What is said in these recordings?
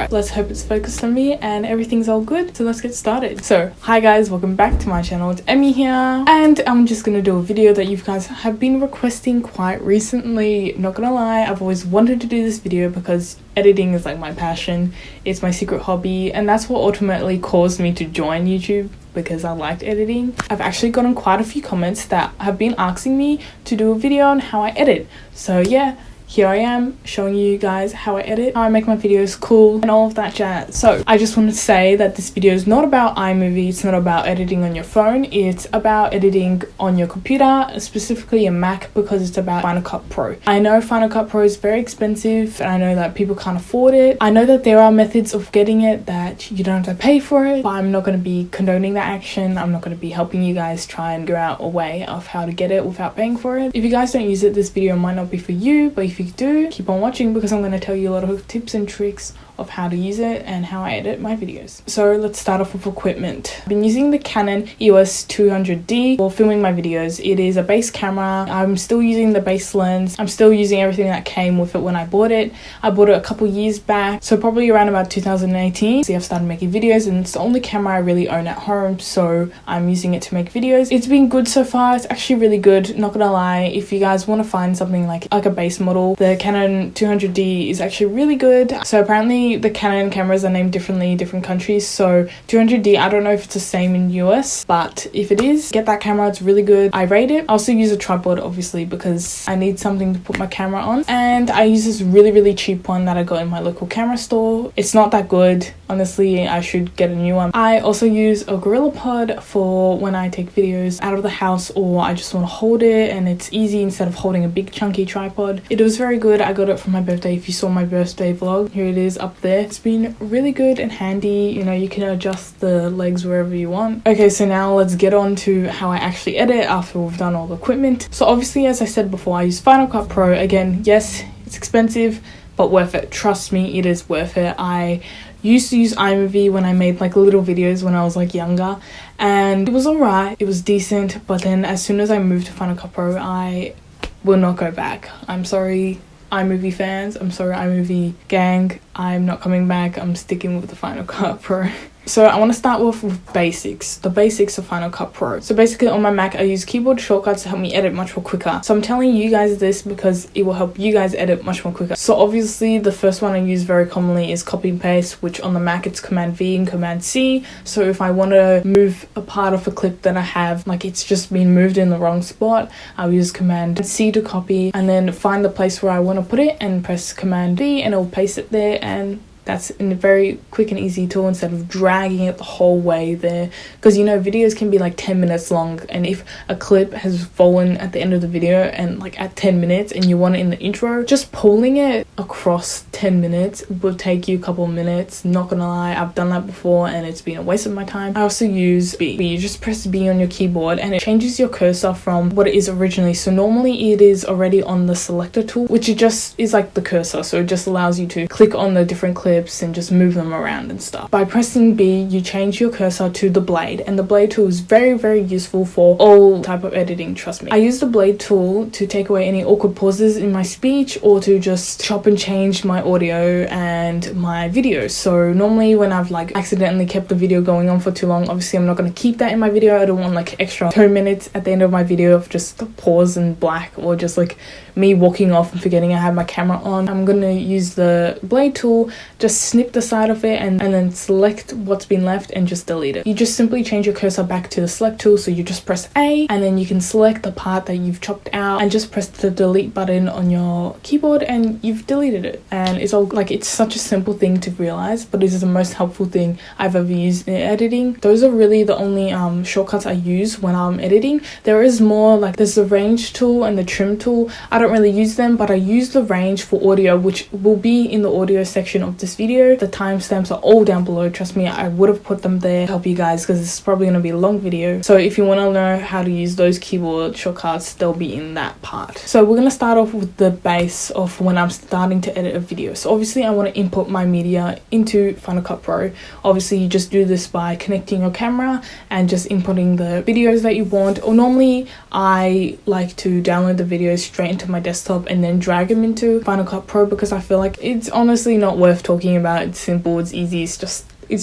Alright, let's hope it's focused on me and everything's all good, so let's get started. So, hi guys, welcome back to my channel. It's Emmy here, and I'm just gonna do a video that you guys have been requesting quite recently. Not gonna lie, I've always wanted to do this video because editing is like my passion. It's my secret hobby, and that's what ultimately caused me to join YouTube, because I liked editing. I've actually gotten quite a few comments that have been asking me to do a video on how I edit. So yeah, here I am showing you guys how I edit, how I make my videos cool and all of that jazz. So I just want to say that this video is not about iMovie, it's not about editing on your phone, it's about editing on your computer, specifically a Mac, because it's about Final Cut Pro. I know Final Cut Pro is very expensive and I know that people can't afford it. I know that there are methods of getting it that you don't have to pay for it, but I'm not going to be condoning that action. I'm not going to be helping you guys try and figure out a way of how to get it without paying for it. If you guys don't use it, this video might not be for you, but if you do, keep on watching because I'm going to tell you a lot of tips and tricks of how to use it and how I edit my videos. So let's start off with equipment. I've been using the Canon EOS 200D for filming my videos. It is a base camera. I'm still using the base lens. I'm still using everything that came with it when I bought it. I bought it a couple years back, so probably around about 2018. See, I've started making videos and it's the only camera I really own at home, so I'm using it to make videos. It's been good so far. It's actually really good, not gonna lie. If you guys want to find something like a base model, the Canon 200D is actually really good. So apparently the Canon cameras are named differently in different countries, so 200D, I don't know if it's the same in US, but if it is, get that camera. It's really good. I rate it. I also use a tripod obviously because I need something to put my camera on, and I use this really cheap one that I got in my local camera store. It's not that good, honestly. I should get a new one. I also use a GorillaPod for when I take videos out of the house or I just want to hold it and it's easy instead of holding a big chunky tripod. It was very good. I got it for my birthday. If you saw my birthday vlog, here it is up there. It's been really good and handy. You know, you can adjust the legs wherever you want. Okay, so now let's get on to how I actually edit after we've done all the equipment. So obviously, as I said before, I use Final Cut Pro. Again, yes, it's expensive, but worth it. Trust me, it is worth it. I used to use iMovie when I made like little videos when I was like younger, and it was alright, it was decent, but then as soon as I moved to Final Cut Pro, I will not go back. I'm sorry, iMovie fans, I'm sorry iMovie gang, I'm not coming back. I'm sticking with the Final Cut Pro. So I want to start off with basics, the basics of Final Cut Pro. So basically on my Mac, I use keyboard shortcuts to help me edit much more quicker. So I'm telling you guys this because it will help you guys edit much more quicker. So obviously the first one I use very commonly is copy and paste, which on the Mac it's Command V and Command C. So if I want to move a part of a clip that I have, like it's just been moved in the wrong spot, I'll use Command C to copy and then find the place where I want to put it and press Command V and it'll paste it there, and that's a very quick and easy tool instead of dragging it the whole way there, because you know videos can be like 10 minutes long, and if a clip has fallen at the end of the video and like at 10 minutes and you want it in the intro, just pulling it across 10 minutes will take you a couple of minutes. Not gonna lie, I've done that before and it's been a waste of my time. I also use B. You just press B on your keyboard and it changes your cursor from what it is originally. So normally it is already on the selector tool, which it just is like the cursor, so it just allows you to click on the different clips and just move them around and stuff. By pressing B, you change your cursor to the blade, and the blade tool is very useful for all type of editing, trust me. I use the blade tool to take away any awkward pauses in my speech or to just chop and change my audio and my videos. So normally when I've like accidentally kept the video going on for too long, obviously I'm not going to keep that in my video. I don't want like extra 2 minutes at the end of my video of just the pause and black, or just like me walking off and forgetting I have my camera on. I'm going to use the blade tool, just snip the side of it and then select what's been left and just delete it. You just simply change your cursor back to the select tool, so you just press A and then you can select the part that you've chopped out and just press the delete button on your keyboard and you've deleted it. And it's all like, it's such a simple thing to realize, but it is the most helpful thing I've ever used in editing. Those are really the only shortcuts I use when I'm editing. There is more, like there's the range tool and the trim tool. I don't really use them, but I use the range for audio, which will be in the audio section of this video. The timestamps are all down below. Trust me, I would have put them there to help you guys because this is probably going to be a long video. So if you want to know how to use those keyboard shortcuts, they'll be in that part. So we're going to start off with the base of when I'm starting to edit a video. So obviously I want to input my media into Final Cut Pro. Obviously you just do this by connecting your camera and just inputting the videos that you want, or normally I like to download the videos straight into my desktop and then drag them into Final Cut Pro because I feel like it's honestly not worth talking talking about. It's simple, it's easy, it's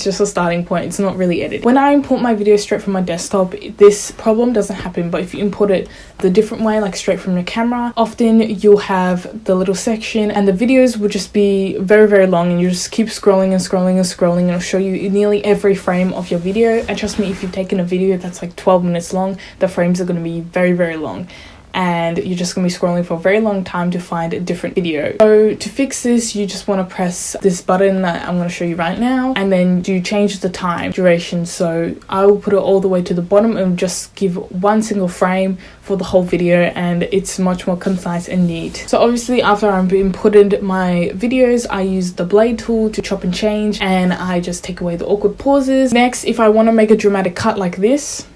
just a starting point. It's not really edited. When I import my video straight from my desktop, this problem doesn't happen, but if you import it the different way, like straight from your camera, often you'll have the little section and the videos will just be very, very long, and you just keep scrolling and scrolling and scrolling, and it'll show you nearly every frame of your video. And trust me, if you've taken a video that's like 12 minutes long, the frames are going to be very, very long, and you're just going to be scrolling for a very long time to find a different video. So to fix this, you just want to press this button that I'm going to show you right now, and then you change the time duration. So I will put it all the way to the bottom and just give one single frame for the whole video, and it's much more concise and neat. So obviously after I've inputted my videos, I use the blade tool to chop and change, and I just take away the awkward pauses. Next, if I want to make a dramatic cut like this,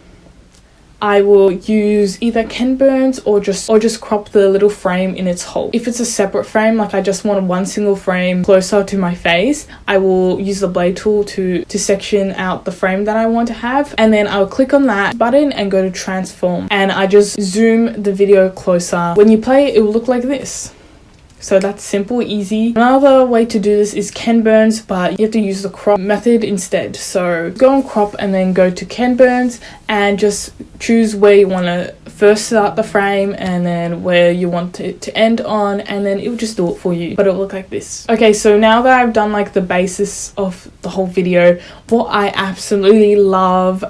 I will use either Ken Burns or just crop the little frame in its whole. If it's a separate frame, like I just want one single frame closer to my face, I will use the blade tool to section out the frame that I want to have, and then I'll click on that button and go to transform, and I just zoom the video closer. When you play it, it will look like this. So that's simple, easy. Another way to do this is Ken Burns, but you have to use the crop method instead. So go on crop and then go to Ken Burns and just choose where you want to first start the frame and then where you want it to end on, and then it will just do it for you, but it'll look like this. Okay, so now that I've done like the basis of the whole video, what I absolutely love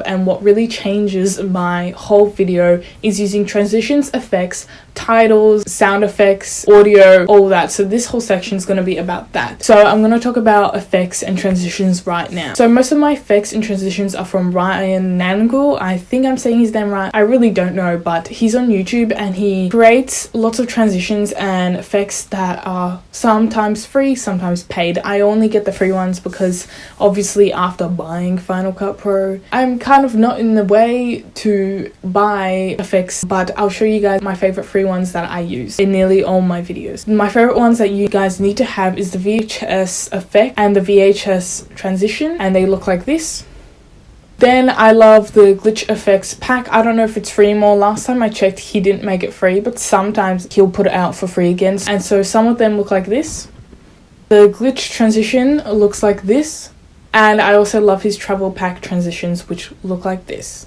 and what really changes my whole video is using transitions, effects, titles, sound effects, audio, all that. So this whole section is going to be about that. So I'm going to talk about effects and transitions right now. So most of my effects and transitions are from Ryan Nangle. I think I'm saying his name right. I really don't know, but he's on YouTube and he creates lots of transitions and effects that are sometimes free, sometimes paid. I only get the free ones because obviously after buying Final Cut Pro, I'm kind of not in the way to buy effects, but I'll show you guys my favorite free ones that I use in nearly all my videos. My favorite ones that you guys need to have is the VHS effect and the VHS transition, and they look like this. Then I love the glitch effects pack. I don't know if it's free anymore. Last time I checked, he didn't make it free, but sometimes he'll put it out for free again. And so some of them look like this. The glitch transition looks like this. And I also love his travel pack transitions, which look like this.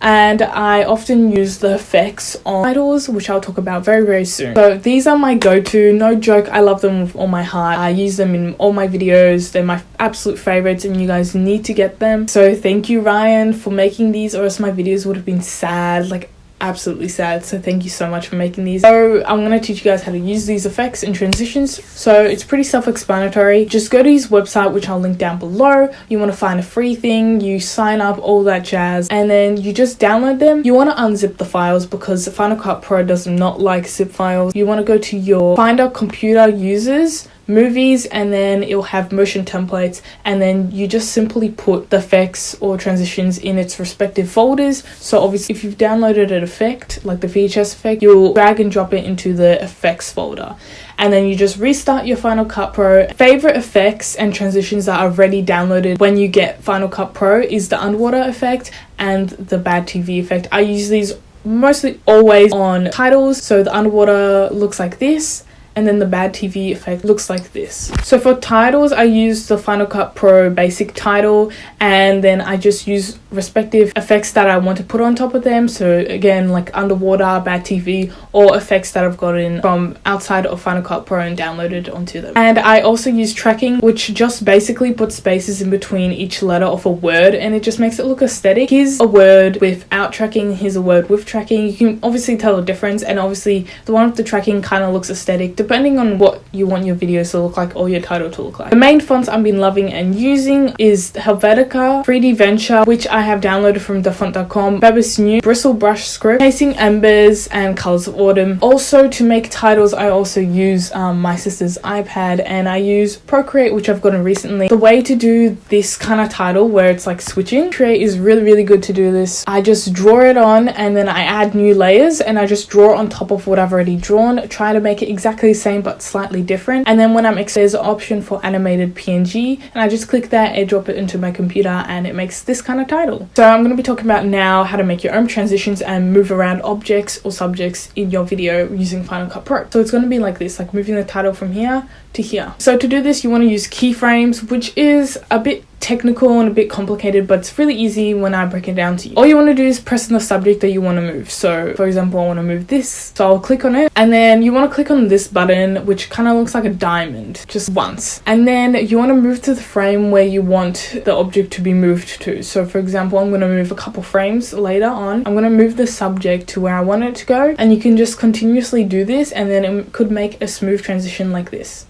And I often use the effects on titles, which I'll talk about very, very soon. So these are my go-to, no joke, I love them with all my heart. I use them in all my videos. They're my absolute favorites and you guys need to get them. So thank you, Ryan, for making these, or else my videos would have been sad, like absolutely sad. So thank you so much for making these. So I'm going to teach you guys how to use these effects and transitions. So it's pretty self-explanatory. Just go to his website, which I'll link down below. You want to find a free thing, you sign up, all that jazz, and then you just download them. You want to unzip the files because Final Cut Pro does not like zip files. You want to go to your Finder computer users, movies, and then it'll have motion templates, and then you just simply put the effects or transitions in its respective folders. So obviously if you've downloaded an effect like the VHS effect, you'll drag and drop it into the effects folder, and then you just restart your Final Cut Pro. Favorite effects and transitions that are already downloaded when you get Final Cut Pro is the underwater effect and the bad TV effect. I use these mostly always on titles. So the underwater looks like this, and then the bad TV effect looks like this. So for titles, I use the Final Cut Pro basic title, and then I just use respective effects that I want to put on top of them. So again, like underwater, bad TV, or effects that I've gotten from outside of Final Cut Pro and downloaded onto them. And I also use tracking, which just basically puts spaces in between each letter of a word, and it just makes it look aesthetic. Here's a word without tracking, here's a word with tracking. You can obviously tell the difference, and obviously the one with the tracking kind of looks aesthetic depending on what you want your videos to look like or your title to look like. The main fonts I've been loving and using is Helvetica, 3D Venture, which I have downloaded from thefont.com, Bebas New, Bristle Brush Script, Chasing Embers, and Colors of Autumn. Also, to make titles, I also use my sister's iPad, and I use Procreate, which I've gotten recently. The way to do this kind of title where it's like switching, Procreate is really, really good to do this. I just draw it on, and then I add new layers, and I just draw on top of what I've already drawn, try to make it exactly the the same but slightly different. And then when I'm there's an option for animated PNG, and I just click that, airdrop it into my computer, and it makes this kind of title. So I'm going to be talking about now how to make your own transitions and move around objects or subjects in your video using Final Cut Pro. So it's going to be like this, like moving the title from here to here. So to do this, you want to use keyframes, which is a bit technical and a bit complicated, but it's really easy when I break it down to you. All you want to do is press on the subject that you want to move. So for example, I want to move this, so I'll click on it, and then you want to click on this button, which kind of looks like a diamond, just once, and then you want to move to the frame where you want the object to be moved to. So for example, I'm going to move a couple frames later on, I'm going to move the subject to where I want it to go, and you can just continuously do this, and then it could make a smooth transition like this.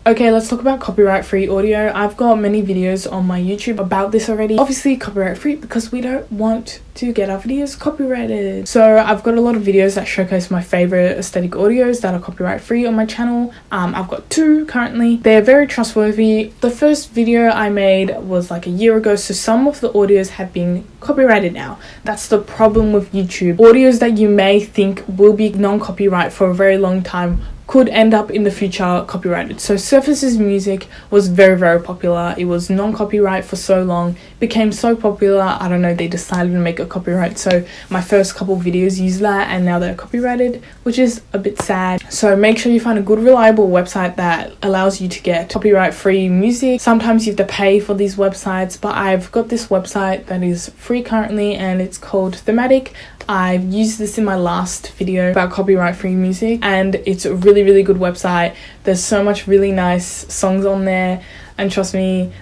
Okay, let's talk about copyright-free audio. I've got many videos on my YouTube about this already. Obviously copyright-free because we don't want to get our videos copyrighted. So I've got a lot of videos that showcase my favorite aesthetic audios that are copyright-free on my channel. I've got 2 currently. They're very trustworthy. The first video I made was like a year ago, so some of the audios have been copyrighted now. That's the problem with YouTube. Audios that you may think will be non-copyright for a very long time could end up in the future copyrighted. So Surface's music was very popular. It was non-copyright for so long, became so popular, I don't know, they decided to make a copyright. So my first couple videos used that, and now they're copyrighted, which is a bit sad. So make sure you find a good reliable website that allows you to get copyright free music. Sometimes you have to pay for these websites, but I've got this website that is free currently, and it's called Thematic. I've used this in my last video about copyright free music, and it's a really good website. There's so much really nice songs on there, and trust me,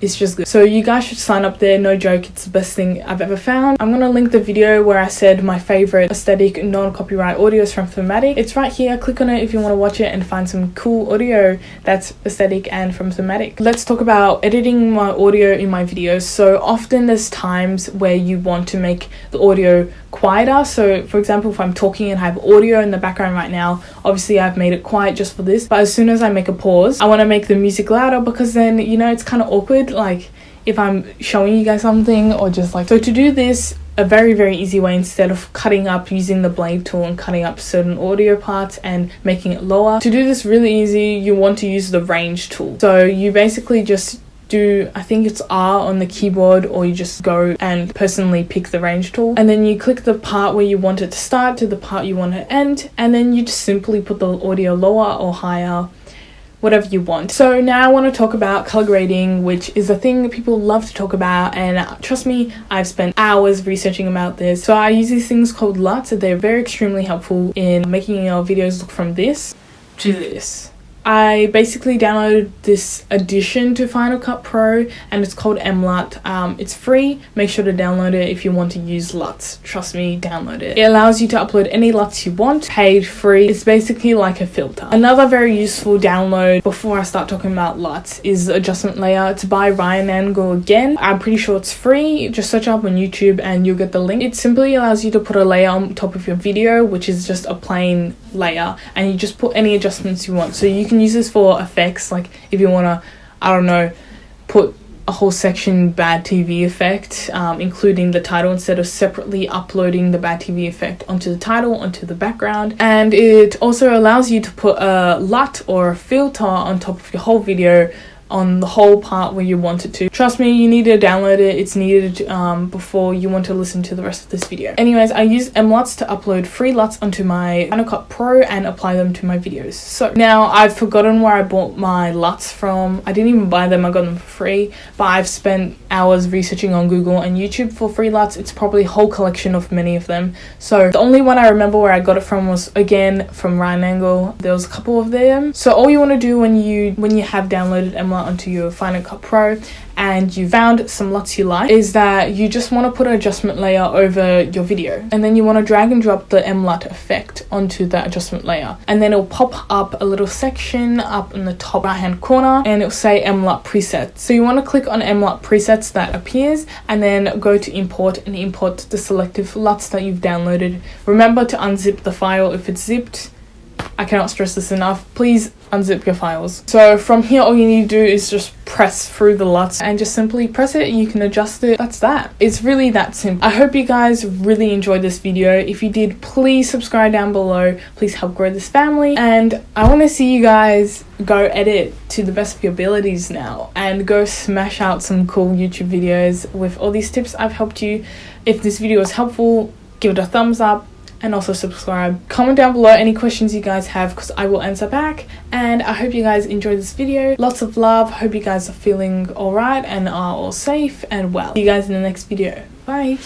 it's just good. So you guys should sign up there, no joke, it's the best thing I've ever found. I'm gonna link the video where I said my favorite aesthetic non-copyright audios from Thematic. It's right here, click on it if you want to watch it and find some cool audio that's aesthetic and from Thematic. Let's talk about editing my audio in my videos. So often there's times where you want to make the audio quieter. So for example, if I'm talking and I have audio in the background right now, obviously I've made it quiet just for this, but as soon as I make a pause, I want to make the music louder, because then, you know, it's kind of awkward, like if I'm showing you guys something or just like. So to do this, a very easy way, instead of cutting up using the blade tool and cutting up certain audio parts and making it lower, to do this really easy, you want to use the range tool. So you basically just do, I think it's R on the keyboard, or you just go and personally pick the range tool, and then you click the part where you want it to start to the part you want to end, and then you just simply put the audio lower or higher, whatever you want. So now I want to talk about color grading, which is a thing that people love to talk about, and trust me, I've spent hours researching about this. So I use these things called LUTs. They're very extremely helpful in making your videos look from this to this. I basically downloaded this addition to Final Cut Pro, and it's called MLUT. It's free. Make sure to download it if you want to use LUTs. Trust me, download it. It allows you to upload any LUTs you want, paid, free. It's basically like a filter. Another very useful download before I start talking about LUTs is the adjustment layer. It's by Ryan Angle again. I'm pretty sure it's free. Just search up on YouTube and you'll get the link. It simply allows you to put a layer on top of your video, which is just a plain layer, and you just put any adjustments you want. So you can use this for effects, like if you want to, I don't know, put a whole section bad TV effect, including the title, instead of separately uploading the bad TV effect onto the title, onto the background. And it also allows you to put a LUT or a filter on top of your whole video, on the whole part where you want it to. Trust me, you need to download it. It's needed before you want to listen to the rest of this video. Anyways, I use MLUTS to upload free LUTs onto my Final Cut Pro and apply them to my videos. So now I've forgotten where I bought my LUTs from. I didn't even buy them, I got them for free, but I've spent hours researching on Google and YouTube for free LUTs. It's probably a whole collection of many of them. So the only one I remember where I got it from was again from Ryan Angle. There was a couple of them. So all you want to do when you have downloaded MLUT onto your Final Cut Pro and you found some LUTs you like, is that you just want to put an adjustment layer over your video, and then you want to drag and drop the MLUT effect onto that adjustment layer, and then it'll pop up a little section up in the top right hand corner and it'll say MLUT presets. So you want to click on MLUT presets that appears, and then go to import and import the selective LUTs that you've downloaded. Remember to unzip the file if it's zipped. I cannot stress this enough. Please unzip your files. So from here, all you need to do is just press through the LUTs and just simply press it and you can adjust it. That's that. It's really that simple. I hope you guys really enjoyed this video. If you did, please subscribe down below. Please help grow this family. And I want to see you guys go edit to the best of your abilities now and go smash out some cool YouTube videos with all these tips I've helped you. If this video was helpful, give it a thumbs up. And also subscribe. Comment down below any questions you guys have because I will answer back. And I hope you guys enjoyed this video. Lots of love. Hope you guys are feeling alright and are all safe and well. See you guys in the next video. Bye.